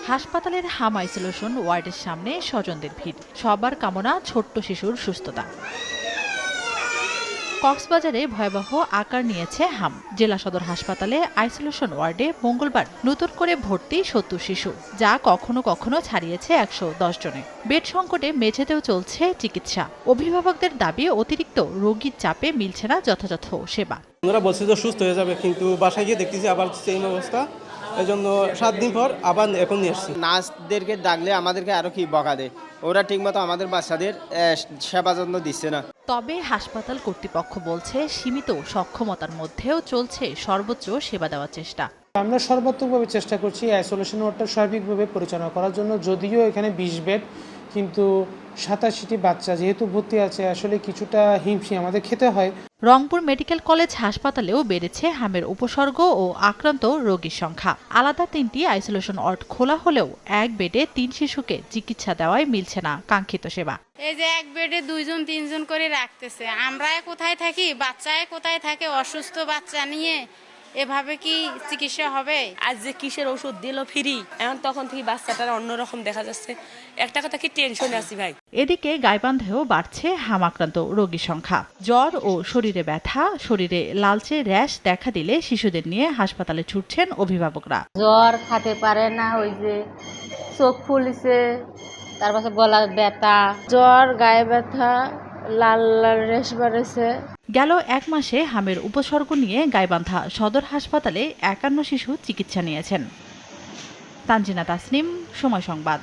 হাসপাতালের হাম আইসোলেশন ওয়ার্ডের সামনে স্বজনদের ভিড়, সবার কামনা ছোট্ট শিশুর সুস্থতা। কক্সবাজারে ভয়াবহ আকার নিয়েছে হাম। জেলা সদর হাসপাতালে আইসোলেশন ওয়ার্ডে মঙ্গলবার নতুন করে ভর্তি ৭০ শিশু, যা কখনো কখনো ছাড়িয়েছে ১১০ জনে। বেড সংকটে মেঝেতেও চলছে চিকিৎসা। অভিভাবকদের দাবি, অতিরিক্ত রোগীর চাপে মিলছে না যথাযথ সেবা। ওরা বলছে যে সুস্থ হয়ে যাবে, কিন্তু বাসায় গিয়ে দেখতেছি আবার সেম অবস্থা। এই জন্য ৭ দিন পর আবার এখন নিয়ে আসছি। নার্সদেরকে ডাকলে আমাদেরকে আরো কি বকা দেয়, ওরা ঠিকমতো আমাদের বাচ্চাদের সেবা যত্ন দিচ্ছে না। তবে হাসপাতাল কর্তৃপক্ষ বলছে, সীমিত সক্ষমতার মধ্যেও চলছে সর্বোচ্চ সেবা দেওয়ার চেষ্টা। আমরা সর্বাত্মকভাবে চেষ্টা করছি আইসোলেশন ওয়ার্ডটা সার্বিকভাবে পরিচালনা করার জন্য। যদিও এখানে ২০ বেড, কিন্তু ৮৭টি বাচ্চা যেহেতু ভর্তি আছে, আসলে কিছুটা হিমশিম আমাদের খেতে হয়। রংপুর মেডিকেল কলেজ হাসপাতালেও বেড়েছে হামের উপসর্গ ও আক্রান্ত রোগীর সংখ্যা। আলাদা ৩টি আইসোলেশন ওয়ার্ড খোলা হলেও এক বেডে ৩ শিশুকে চিকিৎসা দেওয়ায় মিলছে না কাঙ্ক্ষিত সেবা। এই যে এক বেডে ২ জন ৩ জন করে রাখতেছে, আমরা কোথায় থাকি, বাচ্চায় কোথায় থাকে, অসুস্থ বাচ্চা নিয়ে এভাবে কি চিকিৎসা হবে? আজ যে কিসের ওষুধ দিল ফ্রি, এখন তখন থেকে বাচ্চাটার অন্যরকম দেখা যাচ্ছে। একটা কথা কি টেনশনে আছি ভাই। এদিকে গাইবান্ধেও বাড়ছে হাম আক্রান্ত রোগীর সংখ্যা। জ্বর ও শরীরে ব্যথা, শরীরে লালচে র্যাশ দেখা দিলে শিশুদের নিয়ে হাসপাতালে ছুটছেন অভিভাবকরা। জ্বর খেতে পারে না, ওই যে চোখ ফুলিছে, তারপরে গলা ব্যথা, জ্বর, গায়ে ব্যথা, লাল লাল রেশ বেড়েছে। গেল ১ মাসে হামের উপসর্গ নিয়ে গাইবান্ধা সদর হাসপাতালে ৫১ শিশু চিকিৎসা নিয়েছেন। তানজিনা তাসনিম, সময় সংবাদ।